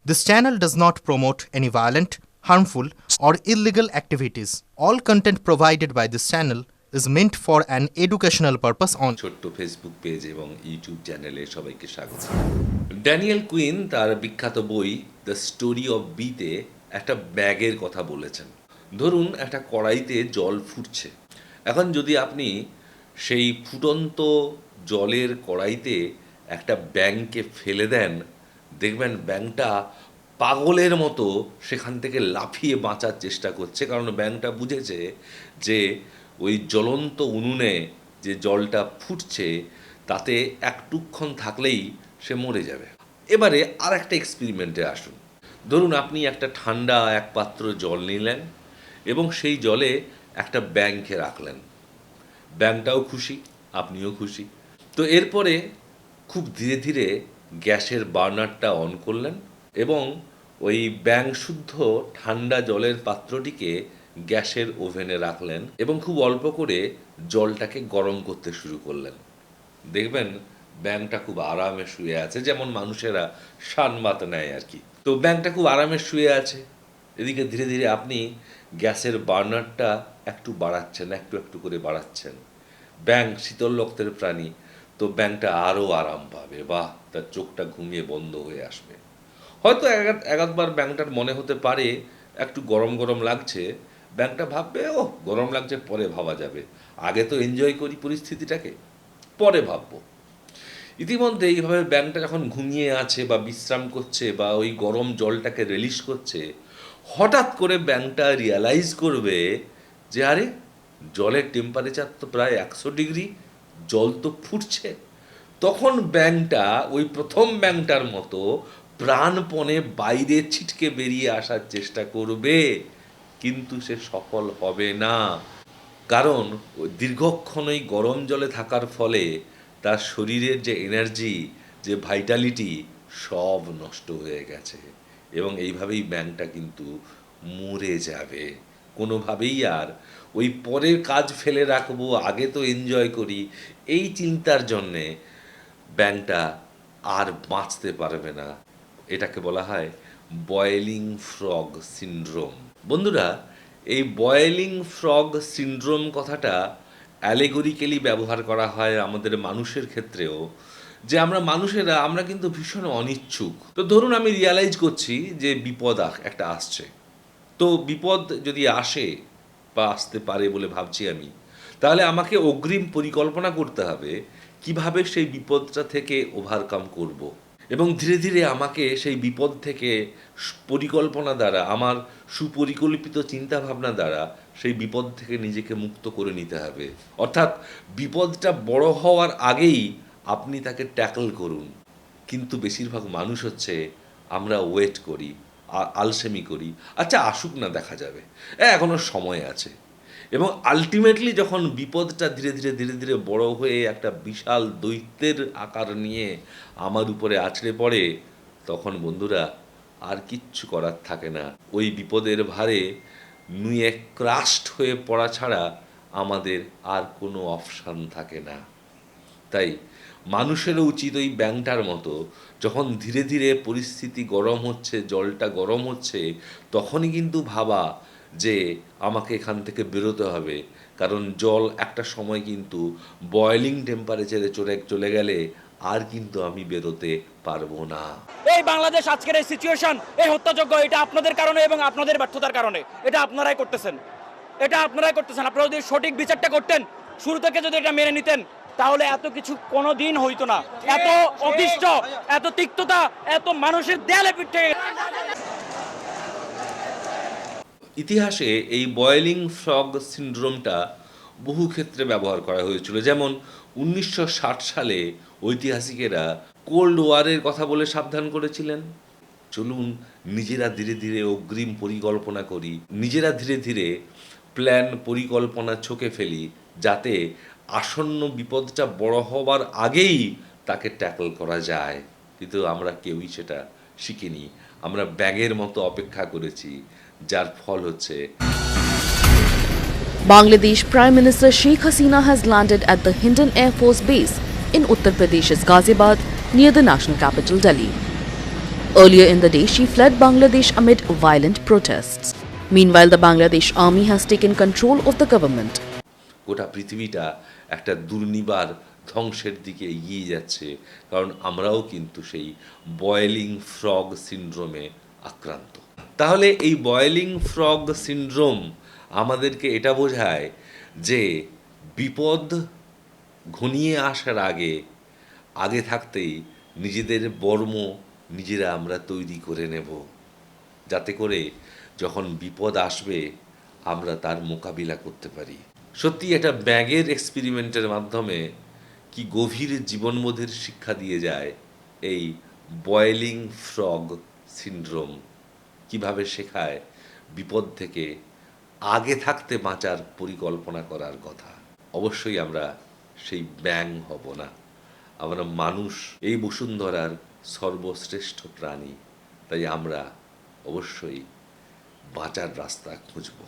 This channel does not promote any violent, harmful, or illegal activities. All content provided by this channel is meant for an educational purpose only. ছোট্ট Facebook page এবং YouTube চ্যানেলে সবাইকে স্বাগত। Daniel queen তার বিখ্যাত বই the story of বিতে একটা ব্যাগের কথা বলেছেন। ধরুন একটা কড়াইতে জল ফুটছে, এখন যদি আপনি সেই ফুটন্ত জলের কড়াইতে একটা ব্যাঙকে ফেলে দেন, দেখবেন ব্যাঙটা পাগলের মতো সেখান থেকে লাফিয়ে বাঁচার চেষ্টা করছে, কারণ ব্যাঙটা বুঝেছে যে ওই জ্বলন্ত উনুনে যে জলটা ফুটছে তাতে একটুক্ষণ থাকলেই সে মরে যাবে। এবারে আর একটা এক্সপেরিমেন্টে আসুন। ধরুন আপনি একটা ঠান্ডা এক পাত্র জল নিলেন এবং সেই জলে একটা ব্যাঙকে রাখলেন। ব্যাঙটাও খুশি, আপনিও খুশি। তো এরপরে খুব ধীরে ধীরে গ্যাসের বার্নারটা অন করলেন এবং ওই ব্যাঙ শুদ্ধ ঠান্ডা জলের পাত্রটিকে গ্যাসের ওভেনে রাখলেন এবং খুব অল্প করে জলটাকে গরম করতে শুরু করলেন। দেখবেন ব্যাঙটা খুব আরামে শুয়ে আছে, যেমন মানুষেরা শানবাত নেয় আর কি। তো ব্যাঙটা খুব আরামে শুয়ে আছে, এদিকে ধীরে ধীরে আপনি গ্যাসের বার্নারটা একটু বাড়াচ্ছেন, একটু একটু করে বাড়াচ্ছেন। ব্যাঙ শীতল রক্তের প্রাণী, তো ব্যাঙটা আরও আরাম পাবে, বাহ, তার চোখটা ঘুমিয়ে বন্ধ হয়ে আসবে। হয়তো একবার ব্যাঙটার মনে হতে পারে একটু গরম গরম লাগছে, ব্যাঙটা ভাববে ও গরম লাগছে, পরে ভাবা যাবে, আগে তো এনজয় করি পরিস্থিতিটাকে, পরে ভাববো। ইতিমধ্যে এইভাবে ব্যাঙটা যখন ঘুমিয়ে আছে বা বিশ্রাম করছে বা ওই গরম জলটাকে রিলিজ করছে, হঠাৎ করে ব্যাঙটা রিয়ালাইজ করবে যে আরে জলের টেম্পারেচার তো প্রায় 100 ডিগ্রি, জল তো ফুটছে। তখন ব্যাঙটা ওই প্রথম ব্যাঙটার মতো প্রাণপণে বাইরে ছিটকে বেরিয়ে আসার চেষ্টা করবে, কিন্তু সে সফল হবে না, কারণ দীর্ঘক্ষণ ওই গরম জলে থাকার ফলে তার শরীরের যে এনার্জি, যে ভাইটালিটি, সব নষ্ট হয়ে গেছে এবং এইভাবেই ব্যাঙটা কিন্তু মরে যাবে। কোনোভাবেই আর ওই পরের কাজ ফেলে রাখবো, আগে তো এনজয় করি, এই চিন্তার জন্যে ব্যাঙটা আর বাঁচতে পারবে না। এটাকে বলা হয় বয়েলিং ফ্রগ সিনড্রোম। বন্ধুরা, এই বয়েলিং ফ্রগ সিনড্রোম কথাটা অ্যালেগরিক্যালি ব্যবহার করা হয় আমাদের মানুষের ক্ষেত্রেও, যে আমরা কিন্তু ভীষণ অনিচ্ছুক। তো ধরুন আমি রিয়ালাইজ করছি যে বিপদ একটা আসছে, তো বিপদ যদি আসে বা আসতে পারে বলে ভাবছি আমি, তাহলে আমাকে অগ্রিম পরিকল্পনা করতে হবে কিভাবে সেই বিপদটা থেকে ওভারকাম করব। এবং ধীরে ধীরে আমাকে সেই বিপদ থেকে পরিকল্পনা দ্বারা, আমার সুপরিকল্পিত চিন্তাভাবনা দ্বারা সেই বিপদ থেকে নিজেকে মুক্ত করে নিতে হবে। অর্থাৎ বিপদটা বড় হওয়ার আগেই আপনি তাকে ট্যাকল করুন। কিন্তু বেশিরভাগ মানুষ হচ্ছে আমরা ওয়েট করি, আলসেমি করি, আচ্ছা আসুক না, দেখা যাবে, এখনো সময় আছে। এবং আলটিমেটলি যখন বিপদটা ধীরে ধীরে ধীরে ধীরে বড় হয়ে একটা বিশাল দৈত্যের আকার নিয়ে আমার উপরে আছড়ে পড়ে, তখন বন্ধুরা আর কিচ্ছু করার থাকে না। ওই বিপদের ভারে নুয়ে ক্রাস্ট হয়ে পড়া ছাড়া আমাদের আর কোনো অপশান থাকে না। তাই মানুষেরও উচিত ওই ব্যাঙটার মতো, যখন ধীরে ধীরে পরিস্থিতি গরম হচ্ছে, জলটা গরম হচ্ছে, তখনই কিন্তু ভাবা যে আমাকে এখান থেকে বেরোতে হবে, কারণ জল একটা সময় কিন্তু বয়েলিং টেম্পারেচারে চলে গেলে আর কিন্তু আমি বেরোতে পারবো না। এই বাংলাদেশ আজকের এই সিচুয়েশন, এই হত্যাযজ্ঞ, এটা আপনাদের কারণে এবং আপনাদের ব্যর্থতার কারণে। এটা আপনারাই করতেছেন। আপনারা যদি সঠিক বিচারটা করতেন, শুরু থেকে যদি এটা মেনে নিতেন, তাহলে এত কিছু কোনোদিন হইতো না। এত অতিষ্ঠ, এত তিক্ততা, এত মানুষের দেয়ালে পিঠে। ইতিহাসে এই বয়েলিং ফ্রগ সিনড্রোমটা বহু ক্ষেত্রে ব্যবহার করা হয়েছিল। যেমন 1960 সালে ঐতিহাসিকেরা কোল্ড ওয়ারের কথা বলে সাবধান করেছিলেন। চলুন নিজেরা ধীরে ধীরে অগ্রিম পরিকল্পনা করি, নিজেরা ধীরে ধীরে পরিকল্পনা ছকে ফেলি, যাতে আসন্ন বিপদটা বড় হবার আগেই তাকে ট্যাকল করা যায়। কিন্তু আমরা কেউই সেটা শিখিনি, আমরা ব্যাঙের মতো অপেক্ষা করেছি, যার ফল হচ্ছে Bangladesh Prime Minister Sheikh Hasina has landed at the Hindon Air Force Base in Uttar Pradesh's Ghaziabad near the national capital Delhi. Earlier in the day, she fled Bangladesh amid violent protests. Meanwhile, the Bangladesh army has taken control of the government. গোটা পৃথিবীটা একটা দুর্নিবার ধ্বংসের দিকে এগিয়ে যাচ্ছে, কারণ আমরাও কিন্তু সেই বয়েলিং ফ্রগ সিনড্রোমে আক্রান্ত। তাহলে এই বয়েলিং ফ্রগ সিনড্রোম আমাদেরকে এটা বোঝায় যে বিপদ ঘনিয়ে আসার আগে থাকতেই নিজেদের বর্ম নিজেরা আমরা তৈরি করে নেব, যাতে করে যখন বিপদ আসবে আমরা তার মোকাবিলা করতে পারি। সত্যি এটা ব্যাগের এক্সপেরিমেন্টের মাধ্যমে কি গভীর জীবনবোধের শিক্ষা দিয়ে যায় এই বয়েলিং ফ্রগ সিনড্রোম, কিভাবে শেখায় বিপদ থেকে আগে থাকতে বাঁচার পরিকল্পনা করার কথা। অবশ্যই আমরা সেই ব্যাঙ হব না, আমরা মানুষ, এই বসুন্ধরার সর্বশ্রেষ্ঠ প্রাণী, তাই আমরা অবশ্যই বাঁচার রাস্তা খুঁজব।